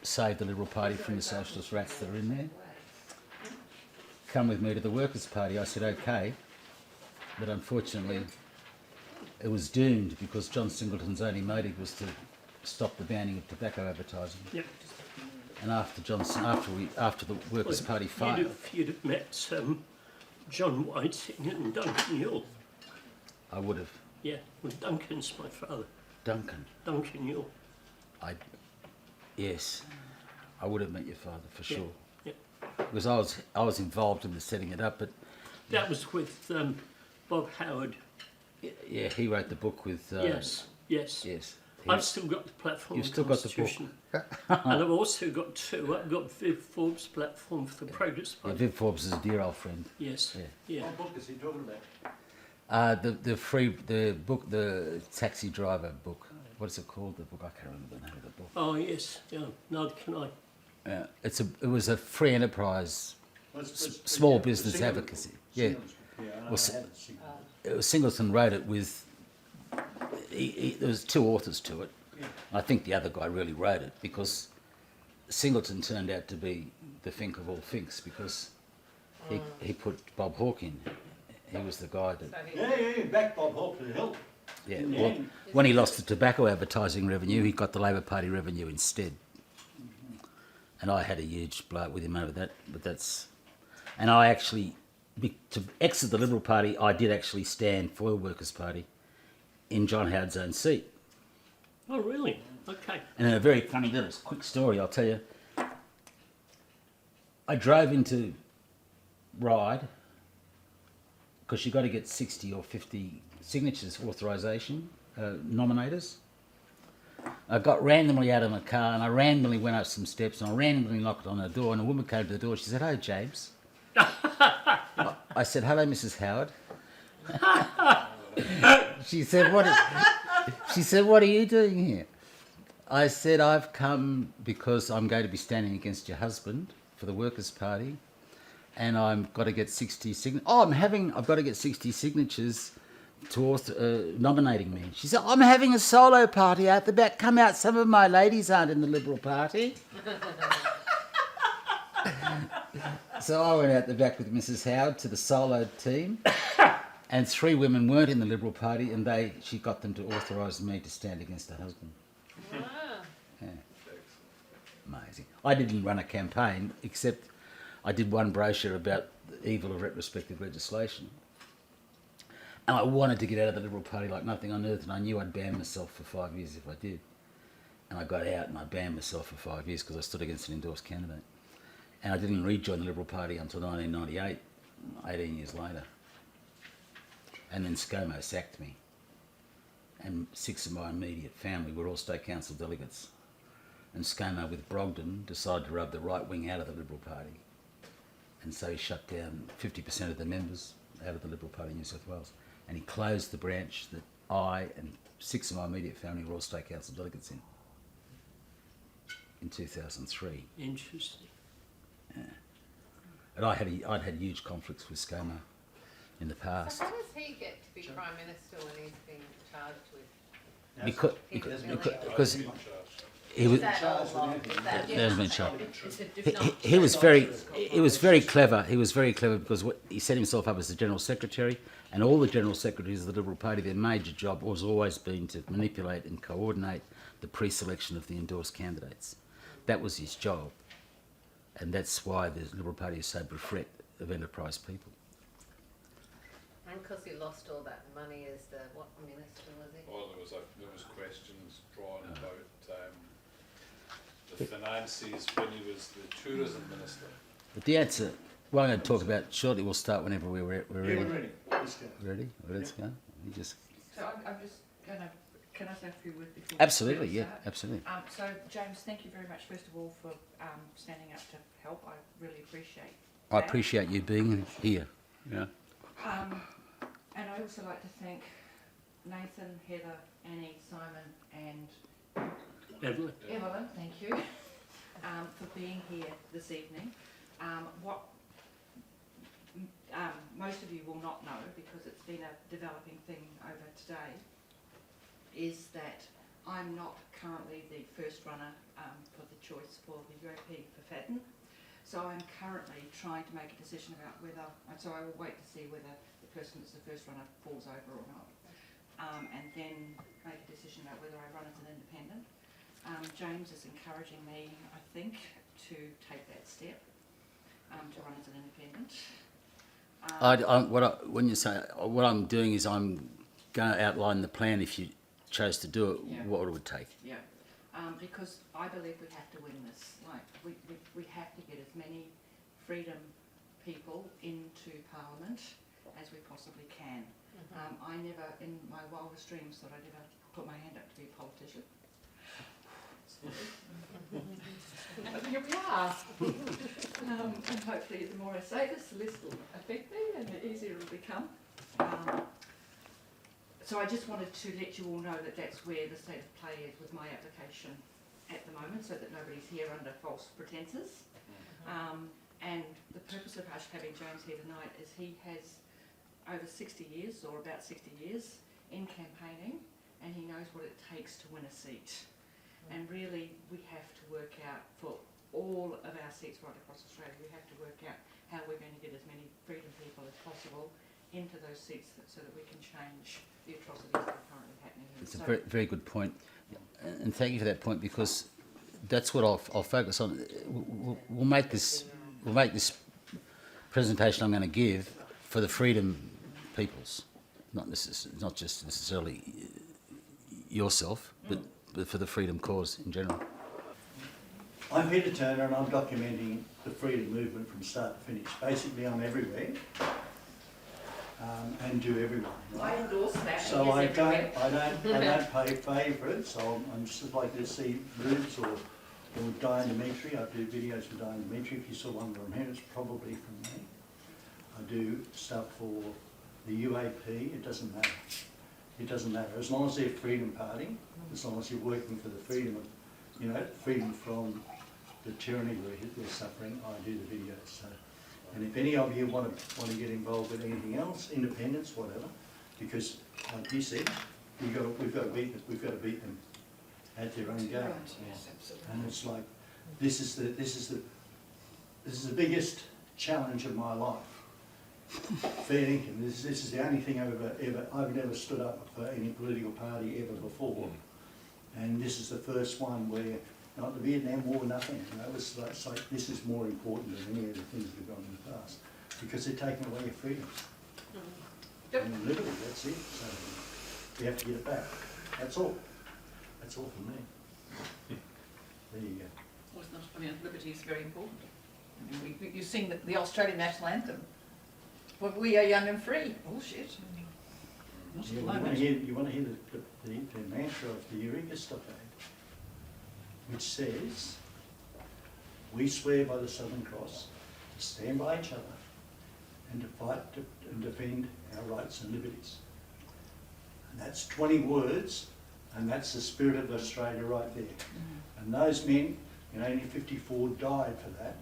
save the Liberal Party from the socialist rats that are in there. Come with me to the Workers' Party. I said, okay, but unfortunately it was doomed because John Singleton's only motive was to stop the banning of tobacco advertising. Yep. And after the Workers' Party failed, You'd have met John Whiting and Duncan Yule. I would have. Yeah, well, Duncan's my father. Duncan. Duncan Yule. Yes, I would have met your father for sure. Yeah. Because I was involved in the setting it up, but That was with Bob Howard. yeah, he wrote the book with. Yes. Yes. I've still got the platform. You've of still got the book. Constitution. And I've also got two. I've got Viv Forbes' platform for the Progress Yeah, Party. Viv Forbes is a dear old friend. Yes. Yeah. What book is he talking about? The taxi driver book. What is it called? The book, I can't remember the name of the book. Oh yes. Yeah. Neither can I. Yeah, it was a free enterprise, small business advocacy. Yeah, well, it was Singleton wrote it with. There was two authors to it. Yeah. I think the other guy really wrote it because Singleton turned out to be the think of all thinks because he put Bob Hawke in. He was the guy that. Yeah, back Bob Hawke to the hill. Yeah, well, when he lost the tobacco advertising revenue, he got the Labor Party revenue instead. And I had a huge blow with him over that, but that's... And I actually, to exit the Liberal Party, I did actually stand for the Workers' Party in John Howard's own seat. Oh really? Okay. And a very funny little quick story, I'll tell you. I drove into Ryde, because you've got to get 60 or 50 signatures authorisation, nominators. I got randomly out of my car and I randomly went up some steps and I randomly knocked on her door and a woman came to the door. She said, "Hello, James." I said, "Hello, Mrs. Howard." She said, "What are you doing here?" I said, "I've come because I'm going to be standing against your husband for the Workers' Party and I've got to get 60 signatures. I've got to get 60 signatures to nominating me." She said, "I'm having a solo party out the back. Come out. Some of my ladies aren't in the Liberal Party." So I went out the back with Mrs. Howard to the solo team, and 3 women weren't in the Liberal Party, and she got them to authorise me to stand against her husband. Wow. Yeah. Amazing. I didn't run a campaign, except I did one brochure about the evil of retrospective legislation. And I wanted to get out of the Liberal Party like nothing on earth, and I knew I'd ban myself for 5 years if I did. And I got out and I banned myself for 5 years because I stood against an endorsed candidate. And I didn't rejoin the Liberal Party until 1998, 18 years later. And then ScoMo sacked me. And 6 of my immediate family were all state council delegates. And ScoMo with Brogden decided to rub the right wing out of the Liberal Party. And so he shut down 50% of the members out of the Liberal Party in New South Wales. And he closed the branch that I and 6 of my immediate family were all state council delegates in 2003. Interesting. And I'd had huge conflicts with ScoMo in the past. So how does he get to be Prime Minister when he's being charged with... Because he was... Is that all long? Is that- There's been charged. It's a different- He was very clever. He was very clever because he set himself up as the General Secretary, and all the General Secretaries of the Liberal Party, their major job was always been to manipulate and coordinate the pre-selection of the endorsed candidates. That was his job. And that's why the Liberal Party is so bereft of enterprise people. And because he lost all that money as what minister was he? Well, there was questions drawn about the finances when he was the tourism minister. But the answer, what I'm going to talk about shortly, we'll start whenever we're ready. Yeah, we're ready. Let's go. Ready? Well, let's go. You just... So I'm just going to, can I say a few words before Absolutely, we yeah, start? absolutely. So James, thank you very much first of all for standing up to help. I really appreciate I that. appreciate you being here. Yeah. And I also like to thank Nathan, Heather, Annie, Simon and Evelyn. Evelyn, thank you, for being here this evening. What most of you will not know, because it's been a developing thing over today, is that I'm not currently the first runner for the choice for the UAP for Fadden. So I'm currently trying to make a decision about whether, and so I will wait to see whether the person that's the first runner falls over or not. And then make a decision about whether I run as an independent. James is encouraging me, I think, to take that step, to run as an independent. When you say what I'm doing is I'm going to outline the plan if you chose to do it, Yeah. what it would take. Yeah, because I believe we have to win this. Like, we have to get as many freedom people into Parliament as we possibly can. I never, in my wildest dreams, thought I'd ever put my hand up to be a politician. But here we are. And hopefully the more I say this, the less it will affect me and the easier it will become. So I just wanted to let you all know that that's where the state of play is with my application at the moment, so that nobody's here under false pretences. And the purpose of us having James here tonight is he has over 60 years, or about 60 years, in campaigning, and he knows what it takes to win a seat. And really, we have to work out, for all of our seats right across Australia, we have to work out how we're going to get as many freedom people as possible into those seats so that we can change the atrocities that are currently happening. It's a very, very good point. And thank you for that point, because that's what I'll focus on. We'll make this presentation I'm going to give for the freedom peoples, not just necessarily yourself, but for the freedom cause in general. I'm Peter Turner and I'm documenting the freedom movement from start to finish. Basically, I'm everywhere and do everyone. I endorse that. So I don't pay favourites. I'm just like to see Rubes or Diane Dimitri. I do videos for Diane Dimitri. If you saw one from here, it's probably from me. I do stuff for the UAP. It doesn't matter. It doesn't matter. As long as they're Freedom Party, as long as you're working for the freedom of, freedom from the tyranny we're suffering, I do the videos. So, and if any of you want to get involved with anything else, independence, whatever, because like you said, we've got to beat them at their own game. Yes, absolutely. And it's like this is the biggest challenge of my life. Fair income. This is the only thing I've never stood up for any political party ever before, and this is the first one where not the Vietnam War, nothing. It's like this is more important than any of the things we've done in the past, because they're taking away your freedom and liberty. That's it. So we have to get it back. That's all. That's all from me. There you go. Well, it's not, I mean, liberty is very important. I mean, you sing the Australian national anthem. Well, we are young and free. Bullshit. Not at the moment. You want to hear the mantra of the Eureka Stockade, which says, we swear by the Southern Cross to stand by each other and to fight and defend our rights and liberties. And that's 20 words, and that's the spirit of Australia right there. And those men in 1854 died for that,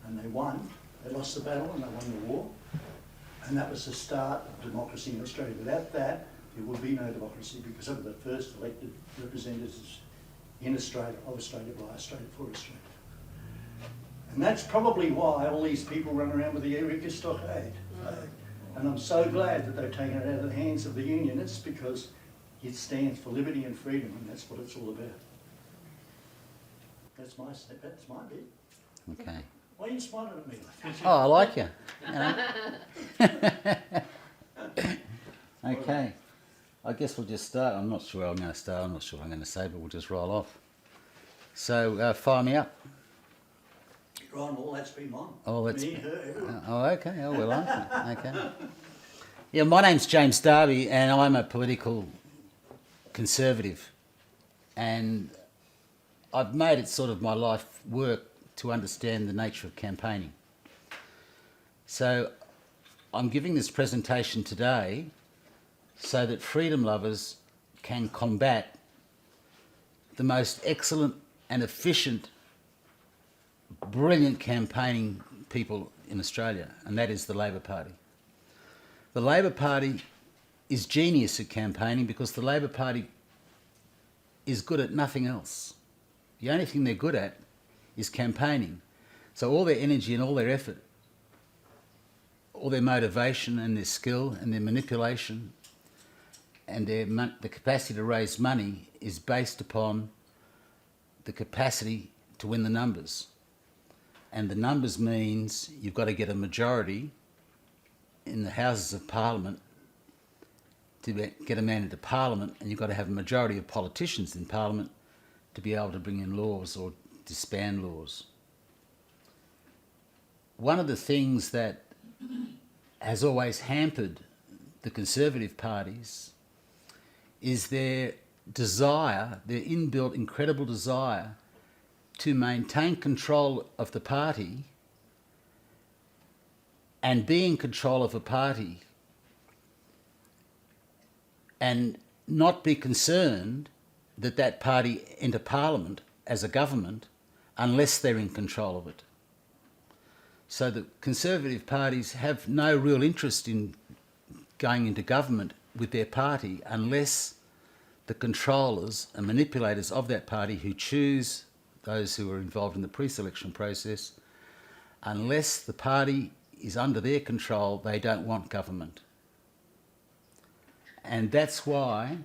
and they won. They lost the battle and they won the war. And that was the start of democracy in Australia. Without that, there would be no democracy, because of the first elected representatives in Australia, of Australia, by Australia, for Australia. And that's probably why all these people run around with the Eureka Stockade. And I'm so glad that they've taken it out of the hands of the Unionists, because it stands for liberty and freedom, and that's what it's all about. That's my bit. Okay. Why are you smiling at me? Oh, I like you. Okay. I guess we'll just start. I'm not sure where I'm going to start. I'm not sure what I'm going to say, but we'll just roll off. So, fire me up. Ron, all that's been on. Oh, that's... Me, her, everyone. Oh, okay. Oh, well, okay. Yeah, my name's James Darby, and I'm a political conservative. And I've made it sort of my life work to understand the nature of campaigning. So I'm giving this presentation today so that freedom lovers can combat the most excellent and efficient, brilliant campaigning people in Australia, and that is the Labor Party. The Labor Party is genius at campaigning, because the Labor Party is good at nothing else. The only thing they're good at is campaigning. So all their energy and all their effort, all their motivation and their skill and their manipulation and the capacity to raise money is based upon the capacity to win the numbers. And the numbers means you've got to get a majority in the Houses of Parliament to get a man into Parliament, and you've got to have a majority of politicians in Parliament to be able to bring in laws or disband laws. One of the things that has always hampered the Conservative parties is their desire, their inbuilt incredible desire to maintain control of the party and be in control of a party and not be concerned that that party enter Parliament as a government unless they're in control of it. So the Conservative parties have no real interest in going into government with their party unless the controllers and manipulators of that party who choose those who are involved in the pre-selection process, unless the party is under their control, they don't want government. And that's why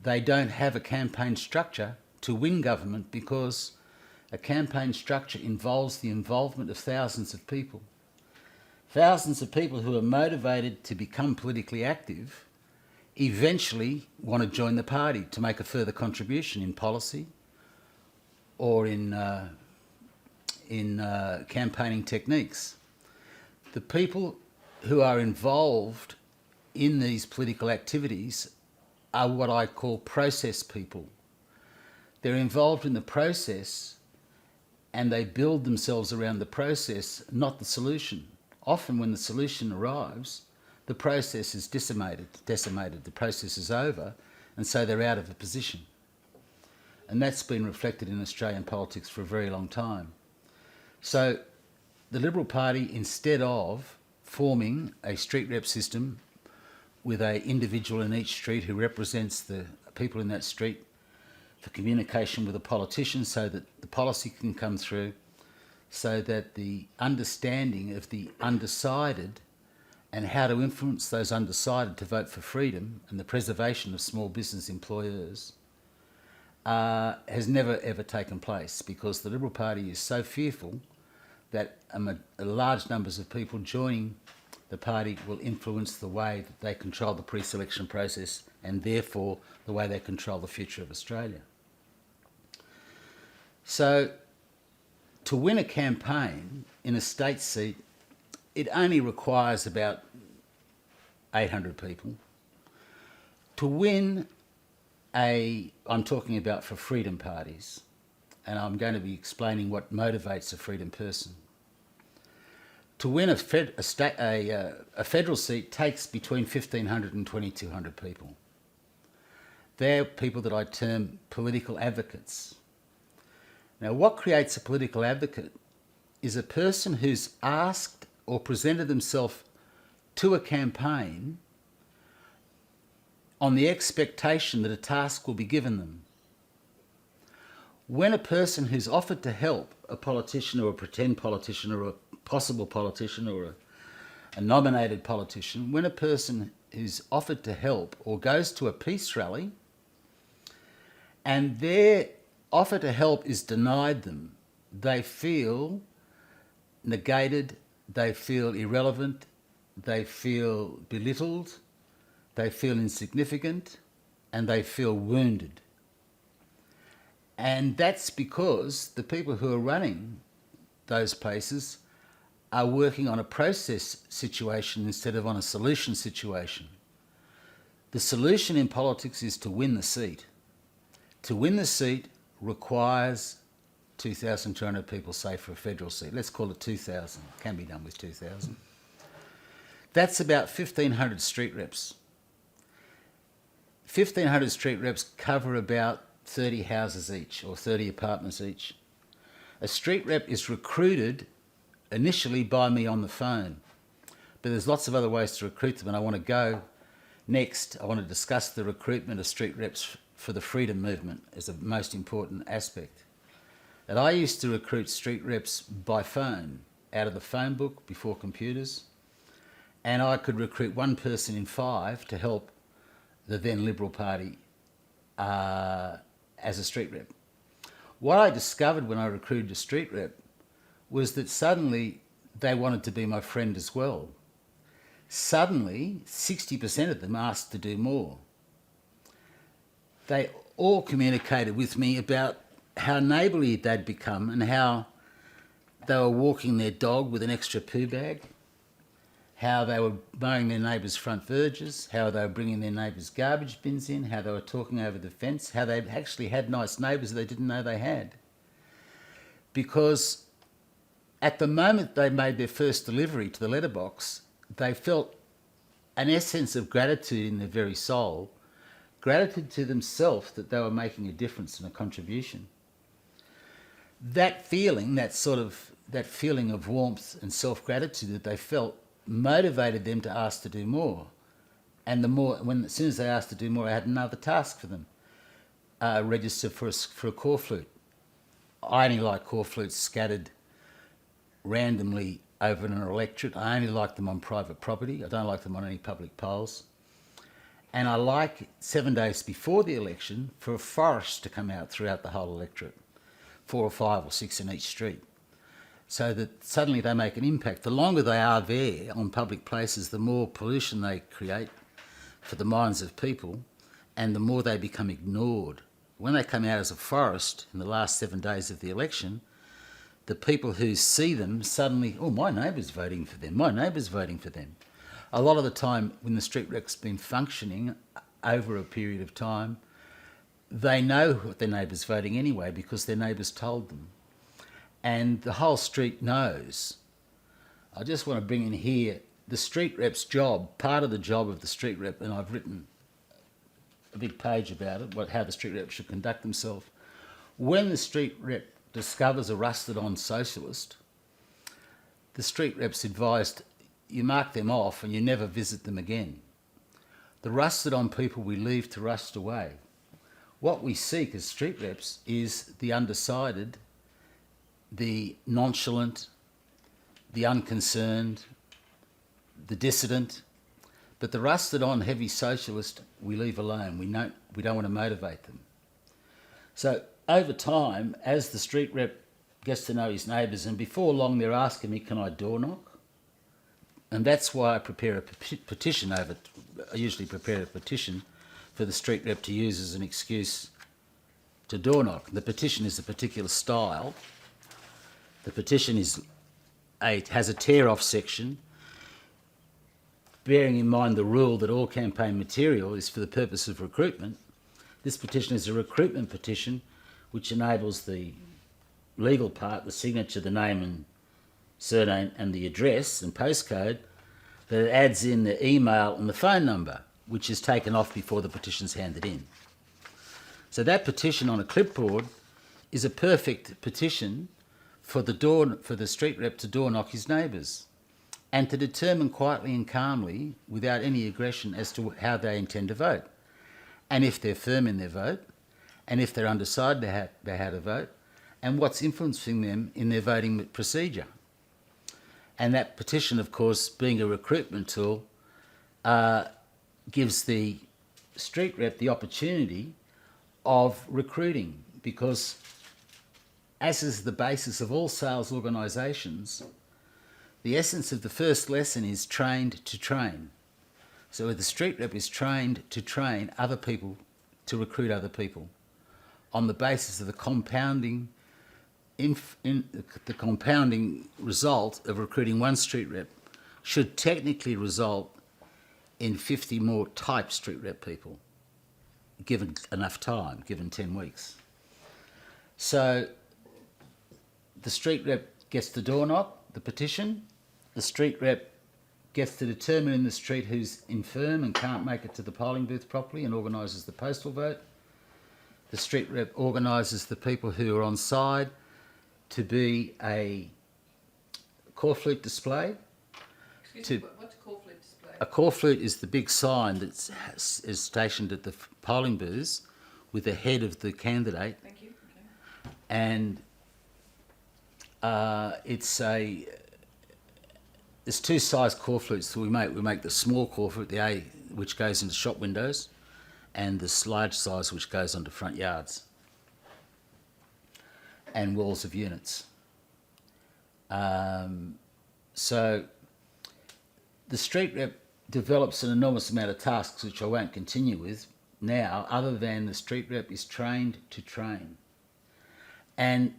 they don't have a campaign structure to win government, because a campaign structure involves the involvement of thousands of people. Thousands of people who are motivated to become politically active eventually want to join the party to make a further contribution in policy or in campaigning techniques. The people who are involved in these political activities are what I call process people. They're involved in the process and they build themselves around the process, not the solution. Often when the solution arrives, the process is decimated, the process is over, and so they're out of a position. And that's been reflected in Australian politics for a very long time. So the Liberal Party, instead of forming a street rep system with an individual in each street who represents the people in that street for communication with the politicians so that the policy can come through, so that the understanding of the undecided and how to influence those undecided to vote for freedom and the preservation of small business employers has never ever taken place, because the Liberal Party is so fearful that large numbers of people joining the party will influence the way that they control the pre-selection process and therefore the way they control the future of Australia. So to win a campaign in a state seat, it only requires about 800 people. To win I'm talking about for freedom parties, and I'm going to be explaining what motivates a freedom person. To win a federal seat takes between 1,500 and 2,200 people. They're people that I term political advocates. Now, what creates a political advocate is a person who's asked or presented themselves to a campaign on the expectation that a task will be given them. When a person who's offered to help a politician or a pretend politician or a possible politician or a nominated politician, when a person who's offered to help or goes to a peace rally and their offer to help is denied them, they feel negated, they feel irrelevant, they feel belittled, they feel insignificant, and they feel wounded. And that's because the people who are running those places are working on a process situation instead of on a solution situation. The solution in politics is to win the seat. To win the seat requires 2,200 people, say, for a federal seat. Let's call it 2,000. Can be done with 2,000. That's about 1,500 street reps. 1,500 street reps cover about 30 houses each or 30 apartments each. A street rep is recruited initially by me on the phone, but there's lots of other ways to recruit them, and I want to go next. I want to discuss the recruitment of street reps for the freedom movement as the most important aspect. That I used to recruit street reps by phone, out of the phone book before computers, and I could recruit one person in 5 to help the then Liberal Party as a street rep. What I discovered when I recruited a street rep was that suddenly they wanted to be my friend as well. Suddenly, 60% of them asked to do more. They all communicated with me about how neighbourly they'd become and how they were walking their dog with an extra poo bag, how they were mowing their neighbours' front verges, how they were bringing their neighbours' garbage bins in, how they were talking over the fence, how they actually had nice neighbours they didn't know they had. Because at the moment they made their first delivery to the letterbox, they felt an essence of gratitude in their very soul, gratitude to themselves that they were making a difference and a contribution. That feeling, that feeling of warmth and self-gratitude that they felt motivated them to ask to do more. And as soon as they asked to do more, I had another task for them. Register for a core flute. I only like core flutes scattered randomly over an electorate. I only like them on private property. I don't like them on any public poles. And I like 7 days before the election for a forest to come out throughout the whole electorate, 4 or 5 or 6 in each street, so that suddenly they make an impact. The longer they are there on public places, the more pollution they create for the minds of people, and the more they become ignored. When they come out as a forest in the last 7 days of the election, the people who see them suddenly, oh, my neighbour's voting for them, my neighbour's voting for them. A lot of the time when the street rep's been functioning over a period of time, they know what their neighbour's voting anyway because their neighbours told them. And the whole street knows. I just want to bring in here the street rep's job, part of the job of the street rep, and I've written a big page about it, how the street rep should conduct themselves. When the street rep discovers a rusted-on socialist, the street rep's advised you mark them off and you never visit them again. The rusted-on people we leave to rust away. What we seek as street reps is the undecided, the nonchalant, the unconcerned, the dissident. But the rusted-on heavy socialist we leave alone. We don't want to motivate them. So over time, as the street rep gets to know his neighbours, and before long they're asking me, can I door knock? And that's why I prepare a petition I usually prepare a petition for the street rep to use as an excuse to door knock. The petition is a particular style. The petition has a tear-off section, bearing in mind the rule that all campaign material is for the purpose of recruitment. This petition is a recruitment petition which enables the legal part, the signature, the name and surname and the address and postcode, but it adds in the email and the phone number, which is taken off before the petition's handed in. So that petition on a clipboard is a perfect petition for the street rep to door knock his neighbours and to determine quietly and calmly, without any aggression, as to how they intend to vote. And if they're firm in their vote, and if they're undecided how to vote, and what's influencing them in their voting procedure. And that petition, of course, being a recruitment tool, gives the street rep the opportunity of recruiting, because as is the basis of all sales organisations, the essence of the first lesson is trained to train. So the street rep is trained to train other people to recruit other people on the basis of the compounding result of recruiting one street rep should technically result in 50 more type street rep people, given enough time, given 10 weeks. So the street rep gets the door knock, the petition. The street rep gets to determine in the street who's infirm and can't make it to the polling booth properly and organises the postal vote. The street rep organises the people who are on side to be a core flute display. Excuse me, what's a core flute display? A core flute is the big sign that is stationed at the polling booths with the head of the candidate, Thank you. Okay. and there's two size corflutes that we make. We make the small corflute, the A, which goes into shop windows, and this large size which goes onto front yards and walls of units. So the street rep develops an enormous amount of tasks which I won't continue with now, other than the street rep is trained to train. And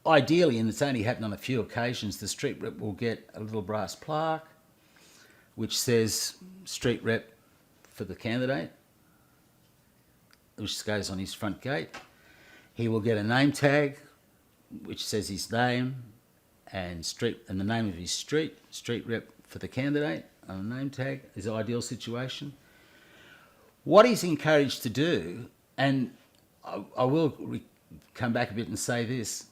ideally, and it's only happened on a few occasions, the street rep will get a little brass plaque which says street rep for the candidate, which goes on his front gate. He will get a name tag which says his name and the name of his street rep for the candidate on a name tag, his ideal situation. What he's encouraged to do, and I will come back a bit and say this,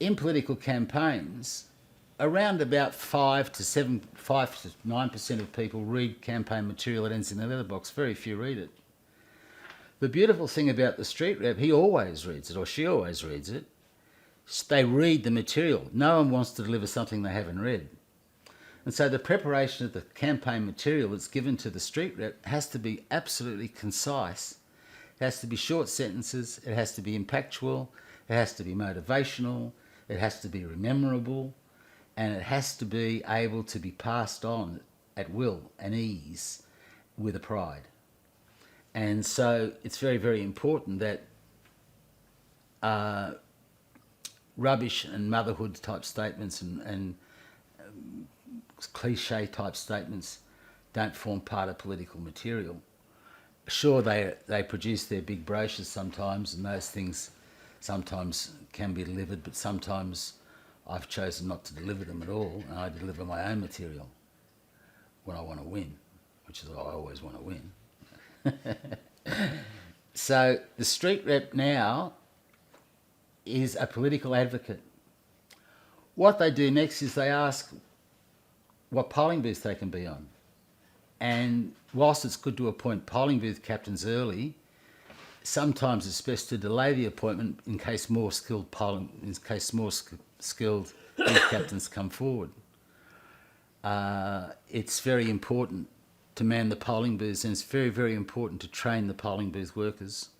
in political campaigns, around about 5 to 9% of people read campaign material that ends in a letterbox. Very few read it. The beautiful thing about the street rep, he always reads it, or she always reads it. They read the material. No one wants to deliver something they haven't read. And so the preparation of the campaign material that's given to the street rep has to be absolutely concise. It has to be short sentences. It has to be impactful. It has to be motivational. It has to be memorable. And it has to be able to be passed on at will and ease with a pride. And so it's very, very important that rubbish and motherhood type statements and cliche type statements don't form part of political material. Sure, they produce their big brochures sometimes, and those things sometimes can be delivered, but sometimes I've chosen not to deliver them at all, and I deliver my own material when I want to win, which is I always want to win. So the street rep now is a political advocate. What they do next is they ask what polling booth they can be on. And whilst it's good to appoint polling booth captains early, sometimes it's best to delay the appointment in case more skilled skilled booth captains come forward. It's very important to man the polling booths, and it's very, very important to train the polling booth workers.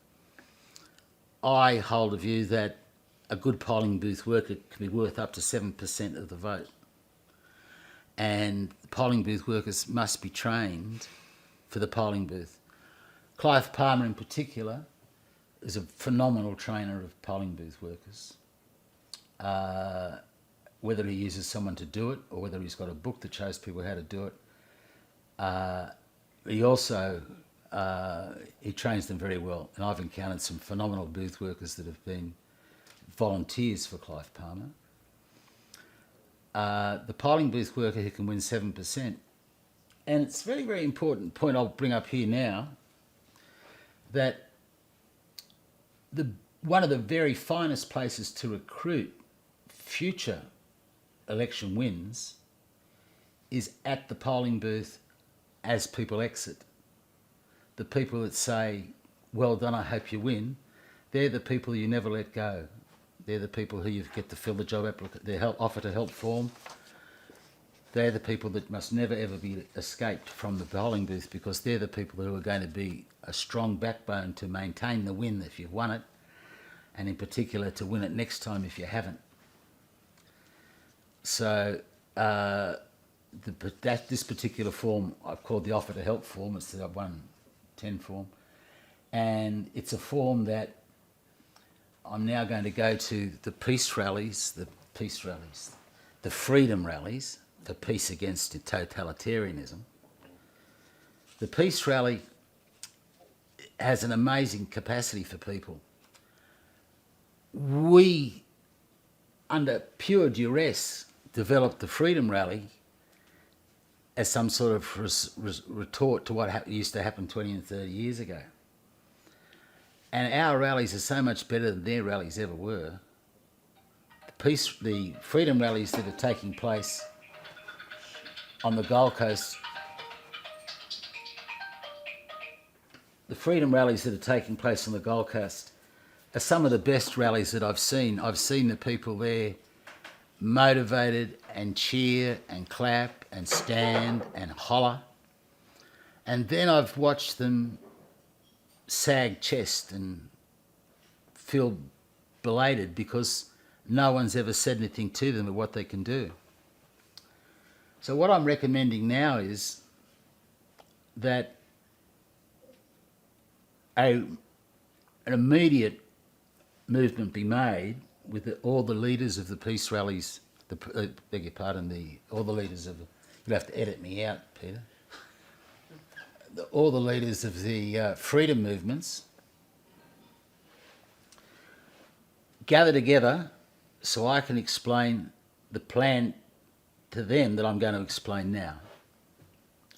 I hold a view that a good polling booth worker can be worth up to 7% of the vote. And polling booth workers must be trained for the polling booth. Clive Palmer in particular is a phenomenal trainer of polling booth workers. Whether he uses someone to do it or whether he's got a book that shows people how to do it, he also he trains them very well. And I've encountered some phenomenal booth workers that have been volunteers for Clive Palmer. The polling booth worker who can win 7%. And it's a very, very important point I'll bring up here now, that one of the very finest places to recruit future election wins is at the polling booth as people exit. The people that say, well done, I hope you win, they're the people you never let go. They're the people who you get to fill the job offer to help form. They're the people that must never ever be escaped from the polling booth, because they're the people who are going to be a strong backbone to maintain the win if you've won it, and in particular to win it next time if you haven't. So this particular form I've called the offer to help form. It's the 110 form, and it's a form that I'm now going to go to the peace rallies, the freedom rallies for peace against totalitarianism. The peace rally has an amazing capacity for people. We, under pure duress, developed the freedom rally as some sort of retort to what used to happen 20 and 30 years ago. And our rallies are so much better than their rallies ever were. The freedom rallies that are taking place on the Gold Coast, the freedom rallies that are taking place on the Gold Coast are some of the best rallies that I've seen. I've seen the people there motivated and cheer and clap and stand and holler. And then I've watched them sag chest and feel belated because no one's ever said anything to them of what they can do. So what I'm recommending now is that an immediate movement be made with all the leaders of the peace rallies, beg your pardon, all the leaders of, you'll have to edit me out, Peter, all the leaders of the freedom movements gather together so I can explain the plan to them that I'm going to explain now.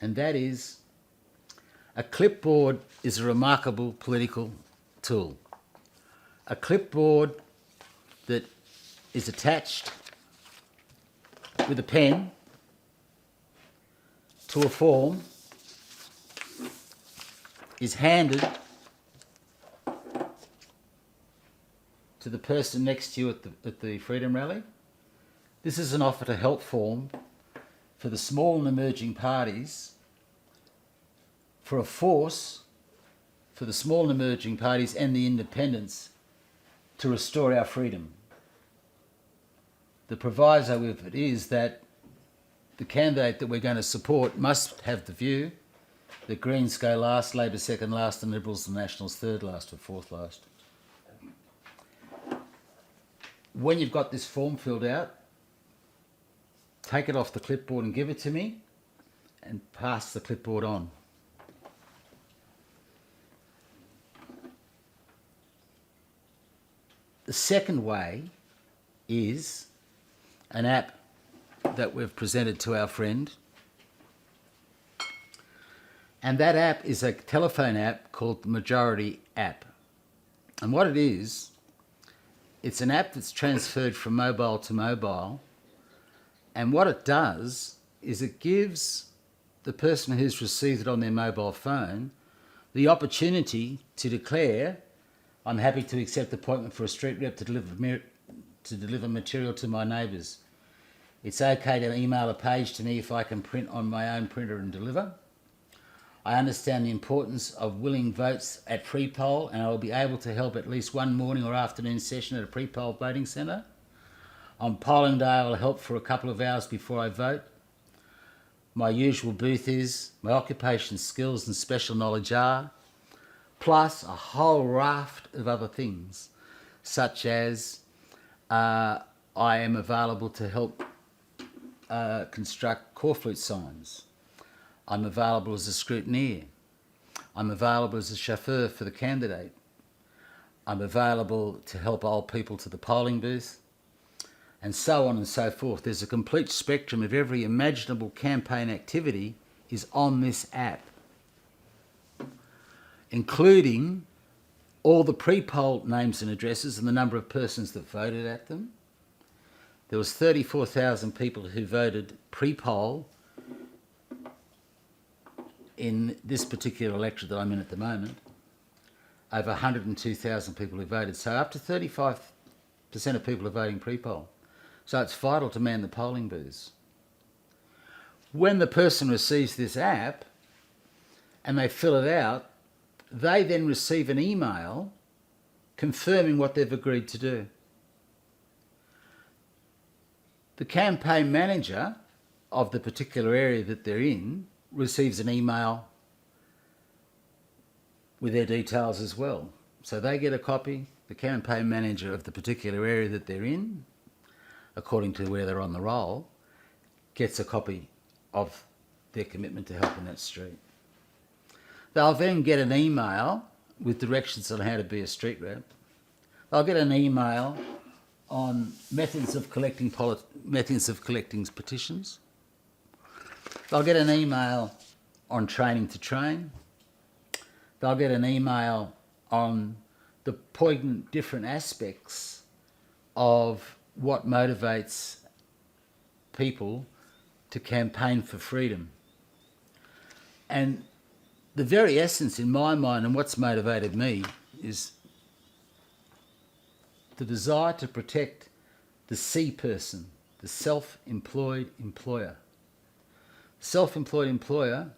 And that is, a clipboard is a remarkable political tool. A clipboard that is attached with a pen to a form is handed to the person next to you at the Freedom Rally. This is an offer to help form for the small and emerging parties, for a force for the small and emerging parties and the independents to restore our freedom. The proviso with it is that the candidate that we're going to support must have the view that Greens go last, Labor second last, and Liberals and Nationals third last or fourth last. When you've got this form filled out, take it off the clipboard and give it to me and pass the clipboard on. The second way is an app that we've presented to our friend. And that app is a telephone app called the Majority app. And what it is, it's an app that's transferred from mobile to mobile. And what it does is it gives the person who's received it on their mobile phone the opportunity to declare, I'm happy to accept the appointment for a street rep to deliver material to my neighbours. It's okay to email a page to me if I can print on my own printer and deliver. I understand the importance of willing votes at pre-poll, and I will be able to help at least one morning or afternoon session at a pre-poll voting centre. On polling day, I will help for a couple of hours before I vote. My usual booth is, my occupation, skills and special knowledge are, plus a whole raft of other things, such as I am available to help construct corflute signs. I'm available as a scrutineer. I'm available as a chauffeur for the candidate. I'm available to help old people to the polling booth, and so on and so forth. There's a complete spectrum of every imaginable campaign activity is on this app, including all the pre-poll names and addresses and the number of persons that voted at them. There was 34,000 people who voted pre-poll in this particular electorate that I'm in at the moment. Over 102,000 people who voted. So up to 35% of people are voting pre-poll. So it's vital to man the polling booths. When the person receives this app and they fill it out, they then receive an email confirming what they've agreed to do. The campaign manager of the particular area that they're in receives an email with their details as well. So they get a copy, the campaign manager of the particular area that they're in, according to where they're on the roll, gets a copy of their commitment to help in that street. They'll then get an email with directions on how to be a street rep. They'll get an email on methods of collecting petitions. They'll get an email on training to train. They'll get an email on the poignant different aspects of what motivates people to campaign for freedom. And the very essence in my mind and what's motivated me is the desire to protect the C person, the self-employed employer. Self-employed employer,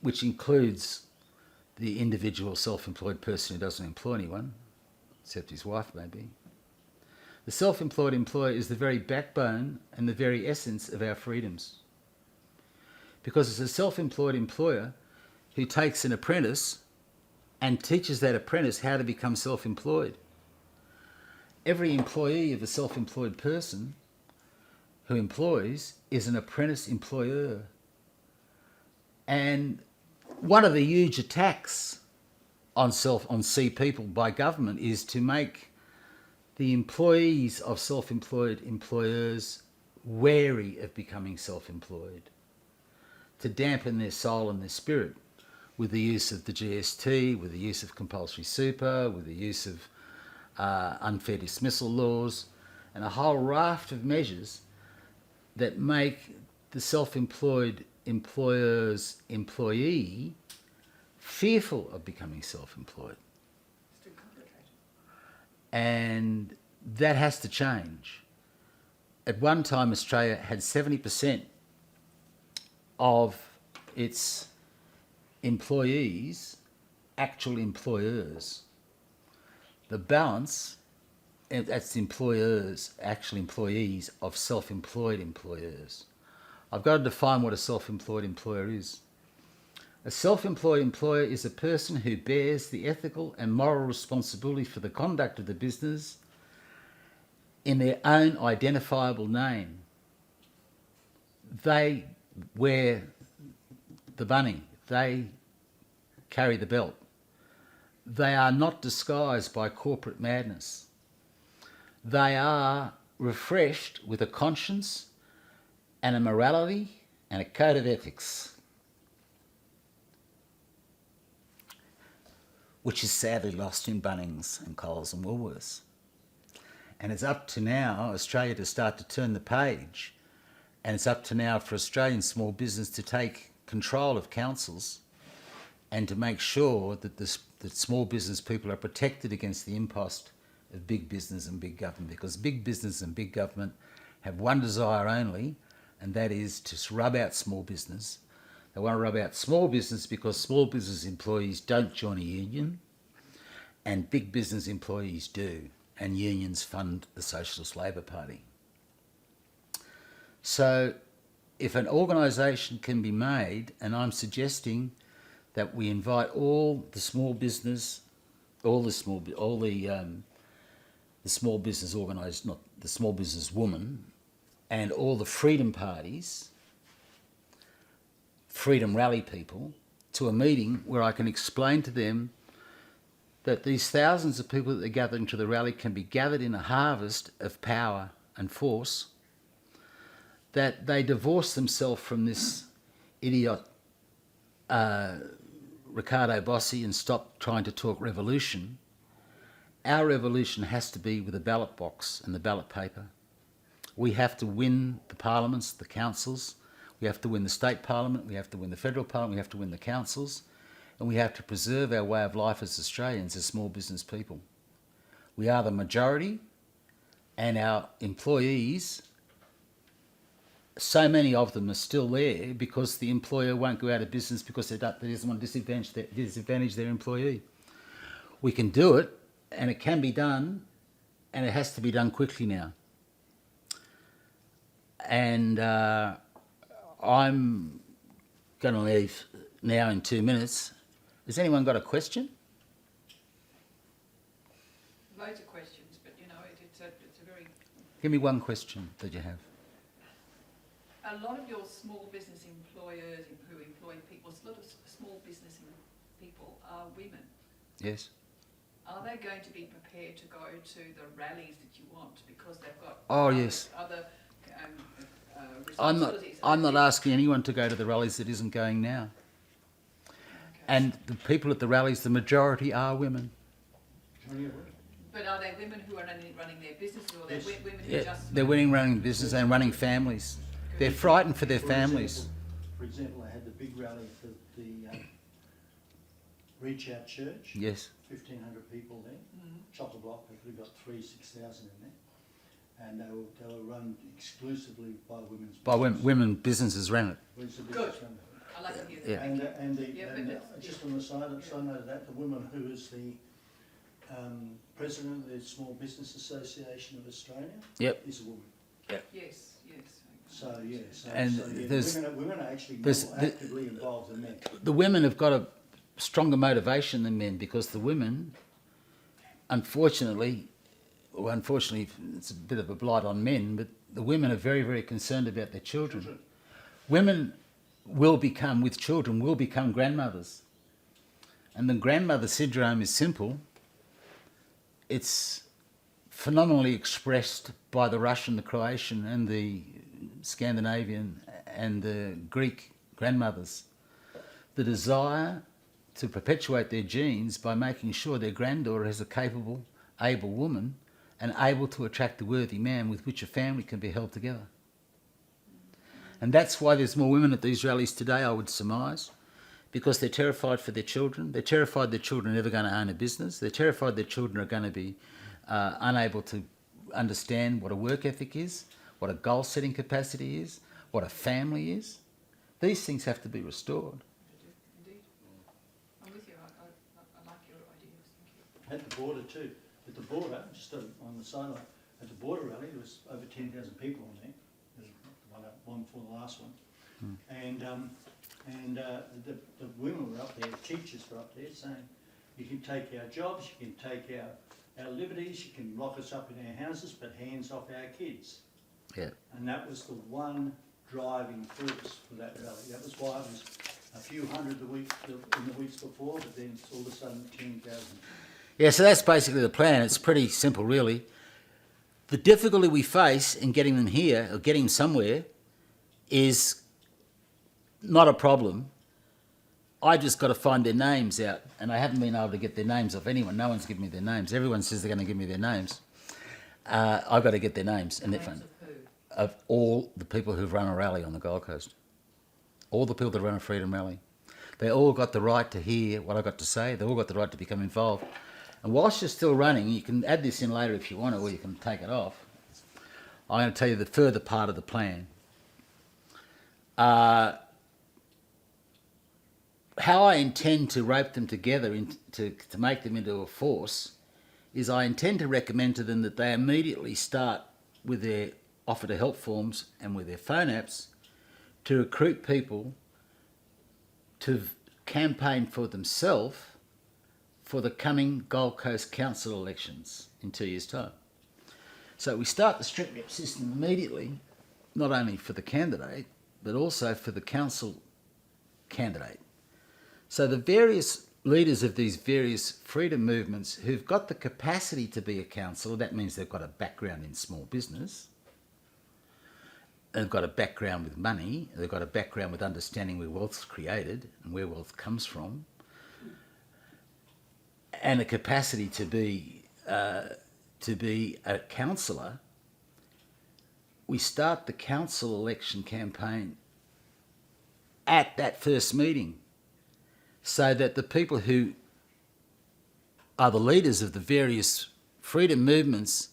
which includes the individual self-employed person who doesn't employ anyone, except his wife maybe. The self-employed employer is the very backbone and the very essence of our freedoms. Because it's a self-employed employer who takes an apprentice and teaches that apprentice how to become self-employed. Every employee of a self-employed person who employs is an apprentice employer. And one of the huge attacks on C people by government is to make the employees of self-employed employers wary of becoming self-employed, to dampen their soul and their spirit with the use of the GST, with the use of compulsory super, with the use of unfair dismissal laws, and a whole raft of measures that make the self-employed employer's employee fearful of becoming self-employed. It's too complicated. And that has to change. At one time, Australia had 70% of its employees actual employers. The balance, that's employers, actual employees of self-employed employers. I've got to define what a self-employed employer is. A self-employed employer is a person who bears the ethical and moral responsibility for the conduct of the business in their own identifiable name. They wear the bunny. They carry the belt. They are not disguised by corporate madness. They are refreshed with a conscience and a morality and a code of ethics, which is sadly lost in Bunnings and Coles and Woolworths. And it's up to now Australia to start to turn the page, and it's up to now for Australian small business to take control of councils and to make sure that that small business people are protected against the impost of big business and big government, because big business and big government have one desire only, and that is to rub out small business. They want to rub out small business because small business employees don't join a union and big business employees do, and unions fund the Socialist Labor Party. So if an organisation can be made, and I'm suggesting that we invite all the small business, the small business organised, not the small business woman, and all the freedom parties, freedom rally people, to a meeting where I can explain to them that these thousands of people that are gathering to the rally can be gathered in a harvest of power and force, that they divorce themselves from this idiot Ricardo Bossi and stop trying to talk revolution. Our revolution has to be with the ballot box and the ballot paper. We have to win the parliaments, the councils. We have to win the state parliament. We have to win the federal parliament. We have to win the councils. And we have to preserve our way of life as Australians, as small business people. We are the majority, and our employees, so many of them are still there because the employer won't go out of business because they doesn't want to disadvantage their employee. We can do it, and it can be done, and it has to be done quickly now. And I'm going to leave now in 2 minutes. Has anyone got a question? Loads of questions, but you know, it's a very... Give me one question that you have. A lot of your small business employers who employ people, a lot of small business people are women. Yes. Are they going to be prepared to go to the rallies that you want because they've got other responsibilities? I'm not asking anyone to go to the rallies that isn't going now. Okay. And the people at the rallies, the majority are women. But are they women who are running their businesses, or they're women who Yeah, just... they're running business and running families. They're frightened for their families. For example, I had the big rally for the Reach Out Church, Yes. 1,500 people there. Chock-a-block, we've got 6,000 in there. And they were run exclusively by women's By business. women businesses ran it. Women's Good. business ran it. I like to hear that. Yeah. And just on the side of that, the woman who is the president of the Small Business Association of Australia Yep. is a woman. Yes. So, yeah, And there's- women are actually there's more the- actively involved than men. The women have got a stronger motivation than men because the women, unfortunately, it's a bit of a blight on men, but the women are very, very concerned about their children. Women will become grandmothers. And the grandmother syndrome is simple. It's phenomenally expressed by the Russian, the Croatian and the Scandinavian and the Greek grandmothers. The desire to perpetuate their genes by making sure their granddaughter is a capable, able woman and able to attract a worthy man with which a family can be held together. And that's why there's more women at these rallies today, I would surmise, because they're terrified for their children. They're terrified their children are never going to own a business. They're terrified their children are going to be unable to understand what a work ethic is, what a goal-setting capacity is, what a family is. These things have to be restored. Indeed. I'm with you. I like your ideas. Thank you. At the border too. At the border, just on the sideline, at the border rally, there was over 10,000 people on there. There's one for the last one. And the women were up there, teachers were up there saying, you can take our jobs, you can take our liberties, you can lock us up in our houses, but hands off our kids. Yeah. And that was the one driving force for that rally. That was why it was a few hundred in the weeks before, but then it's all of a sudden 10,000. Yeah, so that's basically the plan. It's pretty simple, really. The difficulty we face in getting them here, or getting them somewhere, is not a problem. I just got to find their names out, and I haven't been able to get their names off anyone. No one's given me their names. Everyone says they're going to give me their names. I've got to get their names and their phone. Of all the people who've run a rally on the Gold Coast. All the people that run a freedom rally. They all got the right to hear what I got to say. They all got the right to become involved. And whilst you're still running, you can add this in later if you want to, or you can take it off. I'm going to tell you the further part of the plan. How I intend to rope them together to make them into a force is I intend to recommend to them that they immediately start with their offer to help forms and with their phone apps to recruit people to campaign for themselves for the coming Gold Coast Council elections in 2 years' time. So we start the strip rep system immediately, not only for the candidate, but also for the council candidate. So the various leaders of these various freedom movements who've got the capacity to be a councillor, that means they've got a background in small business, they've got a background with money, they've got a background with understanding where wealth's created and where wealth comes from, and a capacity to be a councillor. We start the council election campaign at that first meeting so that the people who are the leaders of the various freedom movements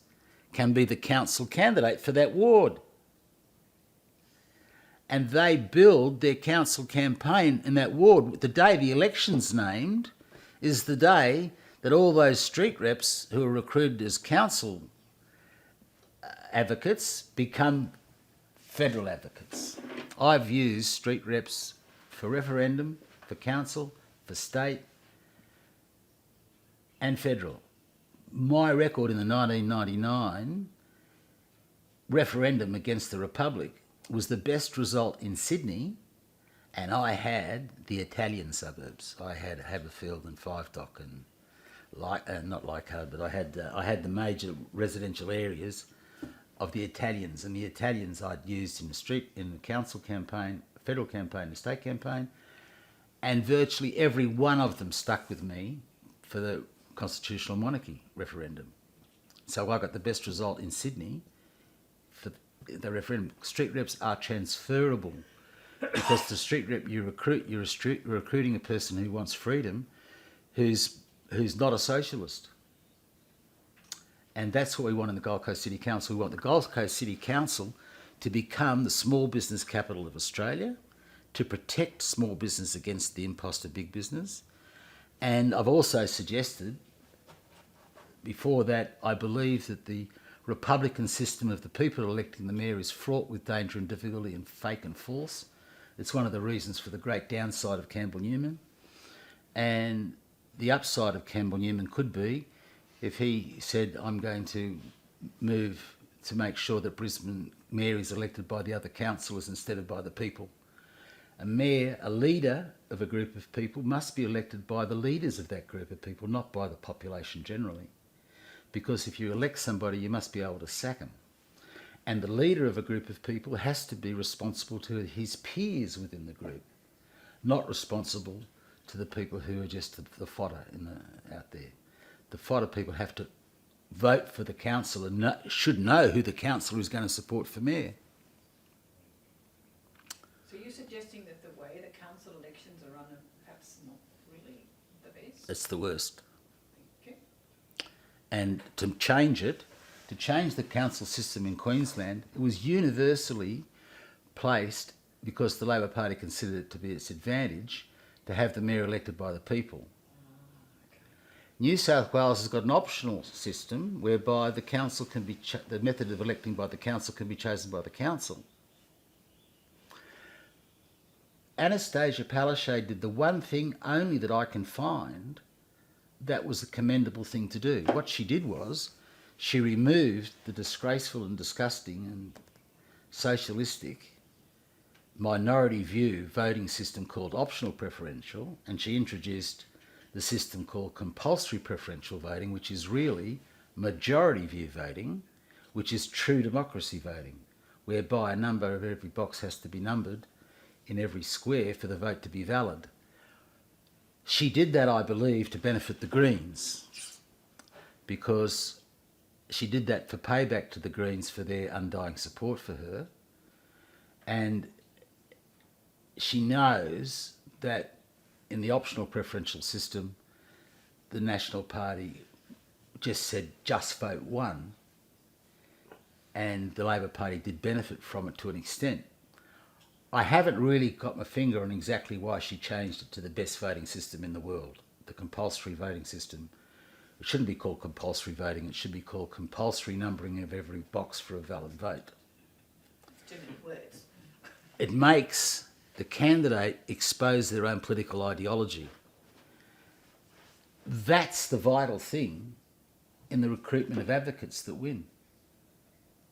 can be the council candidate for that ward. And they build their council campaign in that ward. The day the election's named is the day that all those street reps who are recruited as council advocates become federal advocates. I've used street reps for referendum, for council, for state and federal. My record in the 1999 referendum against the Republic was the best result in Sydney, and I had the Italian suburbs. I had Haberfield and Five Dock and not Leichhardt, but I had the major residential areas of the Italians, and the Italians I'd used in the council campaign, federal campaign, the state campaign, and virtually every one of them stuck with me for the constitutional monarchy referendum. So I got the best result in Sydney for the referendum. Street reps are transferable because the street rep you recruit, you're recruiting a person who wants freedom who's not a socialist. And that's what we want in the Gold Coast City Council. We want the Gold Coast City Council to become the small business capital of Australia, to protect small business against the impost of big business. And I've also suggested before that I believe that the Republican system of the people electing the mayor is fraught with danger and difficulty and fake and false. It's one of the reasons for the great downside of Campbell Newman. And the upside of Campbell Newman could be if he said, I'm going to move to make sure that Brisbane mayor is elected by the other councillors instead of by the people. A mayor, a leader of a group of people, must be elected by the leaders of that group of people, not by the population generally. Because if you elect somebody, you must be able to sack them. And the leader of a group of people has to be responsible to his peers within the group, not responsible to the people who are just the fodder out there. The fodder people have to vote for the council and should know who the councillor is going to support for mayor. So you're suggesting that the way the council elections are run are perhaps not really the best? It's the worst. Okay. And to change it, to change the council system in Queensland, it was universally placed, because the Labor Party considered it to be its advantage, to have the mayor elected by the people. New South Wales has got an optional system whereby the council can be the method of electing by the council can be chosen by the council. Anastasia Palaszczuk did the one thing only that I can find that was a commendable thing to do. What she did was she removed the disgraceful and disgusting and socialistic minority view voting system called optional preferential, and she introduced the system called compulsory preferential voting, which is really majority view voting, which is true democracy voting, whereby a number of every box has to be numbered in every square for the vote to be valid. She did that, I believe, to benefit the Greens, because she did that for payback to the Greens for their undying support for her. And she knows that in the optional preferential system, the National Party just said, just vote one. And the Labor Party did benefit from it to an extent. I haven't really got my finger on exactly why she changed it to the best voting system in the world, the compulsory voting system. It shouldn't be called compulsory voting, it should be called compulsory numbering of every box for a valid vote. Too many words. It makes the candidate expose their own political ideology. That's the vital thing in the recruitment of advocates that win.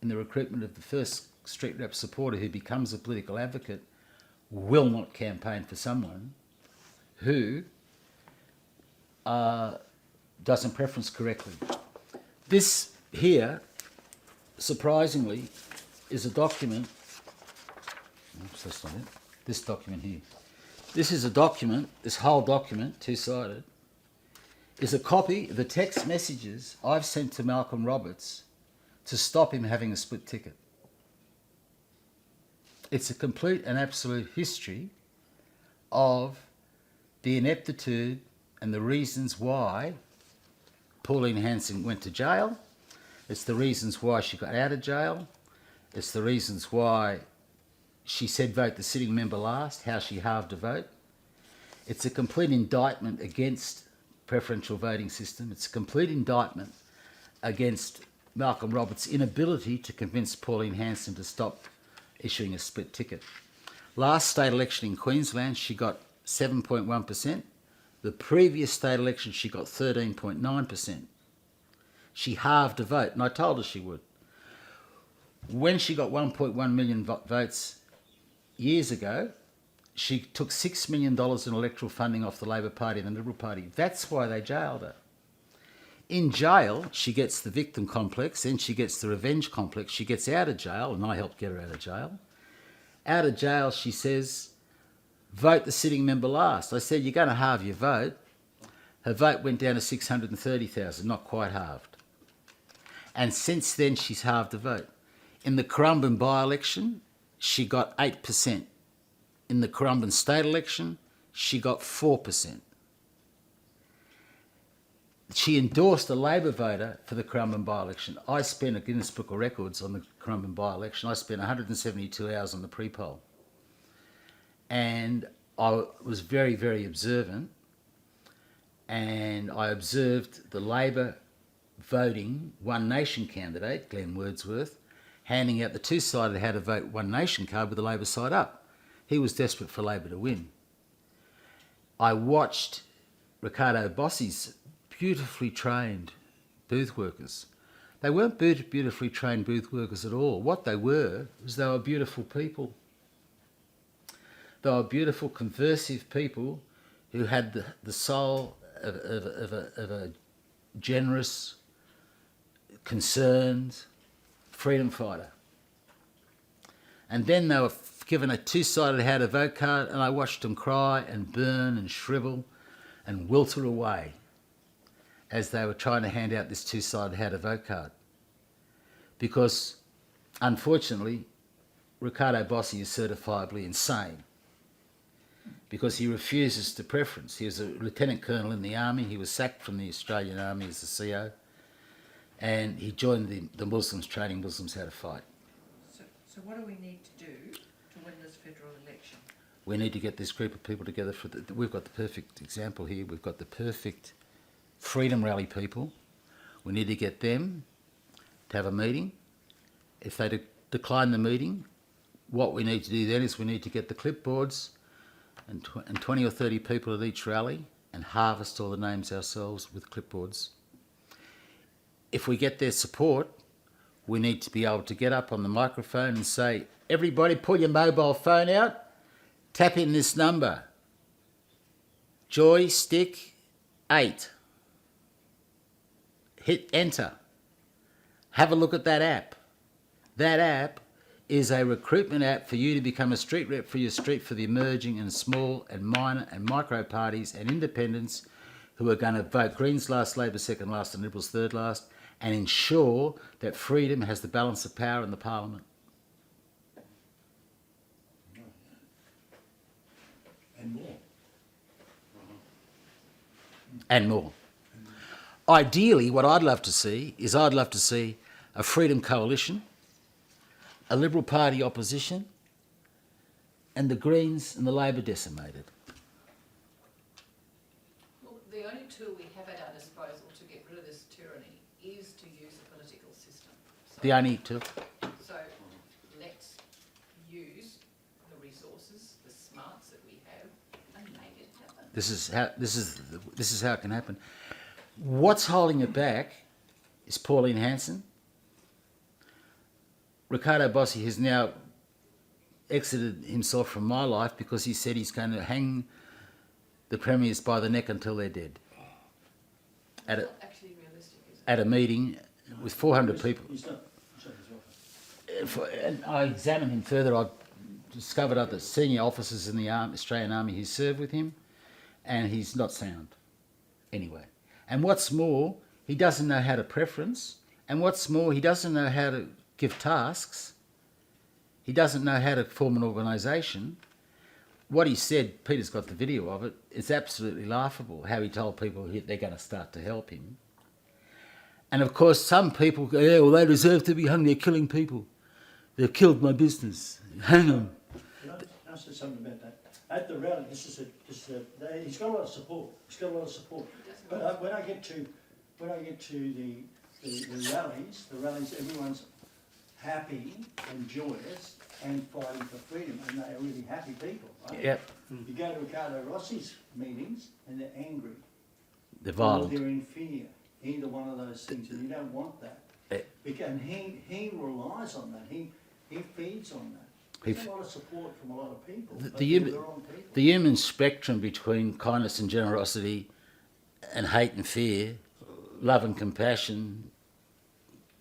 In the recruitment of the first street rep supporter who becomes a political advocate will not campaign for someone who doesn't preference correctly. This here, surprisingly, is a document. Oops, that's not it. This document here. This is a document, this whole document, two-sided, is a copy of the text messages I've sent to Malcolm Roberts to stop him having a split ticket. It's a complete and absolute history of the ineptitude and the reasons why Pauline Hanson went to jail. It's the reasons why she got out of jail. It's the reasons why she said vote the sitting member last, how she halved a vote. It's a complete indictment against preferential voting system. It's a complete indictment against Malcolm Roberts' inability to convince Pauline Hanson to stop issuing a split ticket. Last state election in Queensland, she got 7.1%. The previous state election, she got 13.9%. She halved a vote, and I told her she would. When she got 1.1 million votes years ago, she took $6 million in electoral funding off the Labor Party and the Liberal Party. That's why they jailed her. In jail, she gets the victim complex, then she gets the revenge complex. She gets out of jail, and I helped get her out of jail. Out of jail, she says, vote the sitting member last. I said, you're going to halve your vote. Her vote went down to 630,000, not quite halved. And since then, she's halved the vote. In the Currumbin by-election, she got 8%. In the Currumbin state election, she got 4%. she endorsed a Labor voter for the Currumbin by-election. I spent a Guinness Book of Records on the Currumbin by-election. I spent 172 hours on the pre-poll. And I was very, very observant. And I observed the Labor voting One Nation candidate, Glenn Wordsworth, handing out the two-sided how to vote One Nation card with the Labor side up. He was desperate for Labor to win. I watched Ricardo Bossi's beautifully trained booth workers. They weren't beautifully trained booth workers at all. What they were was they were beautiful people. They were beautiful, conversive people who had the soul of a generous, concerned freedom fighter. And then they were given a two-sided how to vote card, and I watched them cry and burn and shrivel and wilter away as they were trying to hand out this two-sided how to vote card. Because, unfortunately, Ricardo Bossi is certifiably insane because he refuses to preference. He was a lieutenant colonel in the army. He was sacked from the Australian Army as the CO, and he joined the Muslims, training Muslims how to fight. So what do we need to do to win this federal election? We need to get this group of people together. We've got the perfect example here. We've got the perfect Freedom Rally people. We need to get them to have a meeting. If they decline the meeting, what we need to do then is we need to get the clipboards and 20 or 30 people at each rally and harvest all the names ourselves with clipboards. If we get their support, we need to be able to get up on the microphone and say, everybody pull your mobile phone out, tap in this number, joystick 8. Hit enter. Have a look at that app. That app is a recruitment app for you to become a street rep for your street for the emerging and small and minor and micro parties and independents who are going to vote Greens last, Labor second last and Liberals third last, and ensure that freedom has the balance of power in the Parliament. And more. And more. Ideally, what I'd love to see is a Freedom Coalition, a Liberal Party opposition, and the Greens and the Labor decimated. Well, the only tool we have at our disposal to get rid of this tyranny is to use the political system. So, The only two. so let's use the resources, the smarts that we have, and make it happen. This is how it can happen. What's holding it back is Pauline Hanson. Ricardo Bossi has now exited himself from my life because he said he's going to hang the premiers by the neck until they're dead. At Not actually realistic, is it? a meeting with 400 people. He's not his offer. And I examined him further. I discovered other senior officers in the Australian Army who served with him, and he's not sound anyway. And what's more, he doesn't know how to preference, and what's more, he doesn't know how to give tasks. He doesn't know how to form an organisation. What he said, Peter's got the video of it, it's absolutely laughable how he told people they're going to start to help him. And of course, some people go, yeah, well, they deserve to be hung, they're killing people. They've killed my business. Hang them. Can I say something about that? At the rally, he's got a lot of support. He's got a lot of support. But when I get to the rallies, everyone's happy and joyous and fighting for freedom, and they are really happy people, right? Yep, You go to Ricardo Rossi's meetings, and they're angry. they're Or violent. they're in fear. Either one of those things, and you don't want that. And he relies on that. He feeds on that. There's a lot of support from a lot of people. but The they're the wrong people. The human spectrum between kindness and generosity and hate and fear, love and compassion,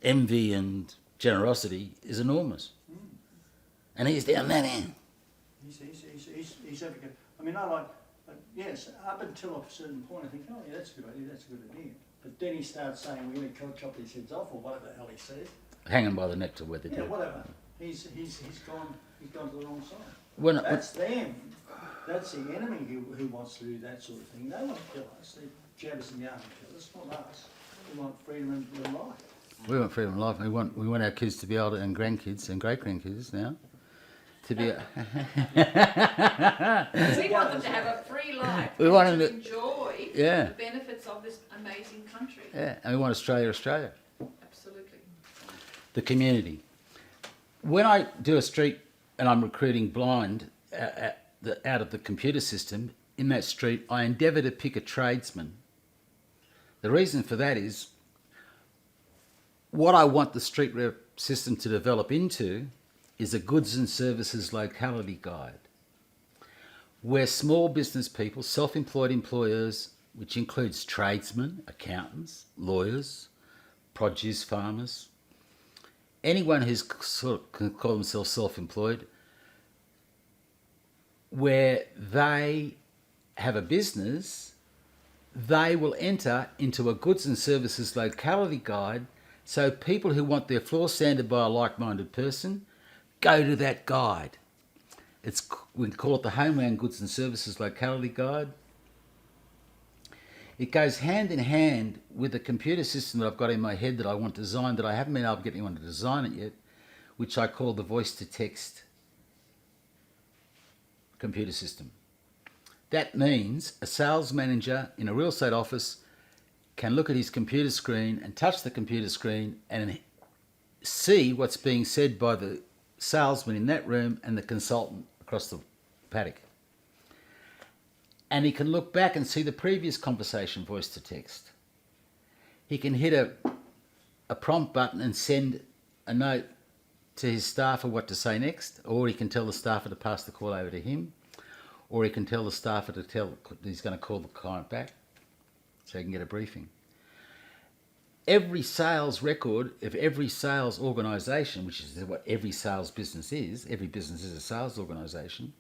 envy and generosity is enormous. And he's down that end. He's advocate. I mean, yes, up until a certain point, I think, oh, yeah, that's a good idea. But then he starts saying, we're going to chop these heads off, or whatever the hell he says. Hanging by the neck to where they're Yeah, dead. whatever. He's gone to the wrong side. When That's them. That's the enemy who wants to do that sort of thing. They want to kill us. They jab us in the arm and kill us, not us. We want freedom and life. We want freedom of life. We want our kids to be able to, and grandkids and great grandkids now, to be. We want them to have a free life. We want and them to to- enjoy Yeah. the benefits of this amazing country. Yeah, and we want Australia, Australia. Absolutely. The community. When I do a street and I'm recruiting blind out of the computer system, in that street, I endeavour to pick a tradesman. The reason for that is what I want the street rep system to develop into is a goods and services locality guide, where small business people, self-employed employers, which includes tradesmen, accountants, lawyers, produce farmers, anyone who's sort of can call themselves self-employed, where they have a business, they will enter into a goods and services locality guide. So people who want their floor sanded by a like-minded person go to that guide. We call it the Homeland Goods and Services Locality Guide. It goes hand in hand with the computer system that I've got in my head that I want designed, that I haven't been able to get anyone to design it yet, which I call the voice-to-text computer system. That means a sales manager in a real estate office can look at his computer screen and touch the computer screen and see what's being said by the salesman in that room and the consultant across the paddock. And he can look back and see the previous conversation voice to text. He can hit a prompt button and send a note to his staffer what to say next, or he can tell the staffer to pass the call over to him, or he can tell the staffer to tell he's going to call the client back so he can get a briefing. Every sales record of every sales organisation, which is what every sales business is, every business is a sales organisation,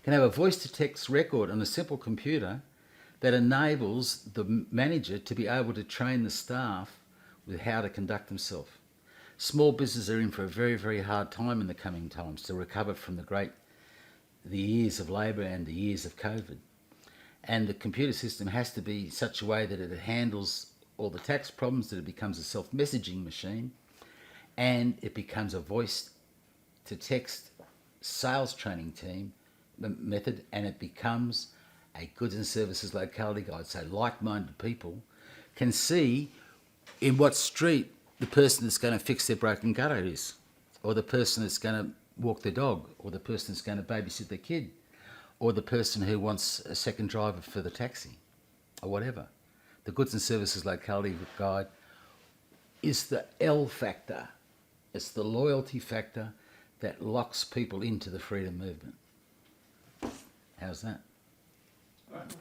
can have a voice-to-text record on a simple computer that enables the manager to be able to train the staff with how to conduct themselves. Small businesses are in for a very, very hard time in the coming times to recover from the years of labour and the years of COVID. And the computer system has to be such a way that it handles all the tax problems, that it becomes a self-messaging machine, and it becomes a voice-to-text sales training team method, and it becomes a goods and services locality guide. So like-minded people can see in what street the person that's going to fix their broken gutter is, or the person that's going to walk their dog, or the person that's going to babysit their kid, or the person who wants a second driver for the taxi, or whatever. The Goods and Services Locality Guide is the L factor. It's the loyalty factor that locks people into the freedom movement. How's that? All right.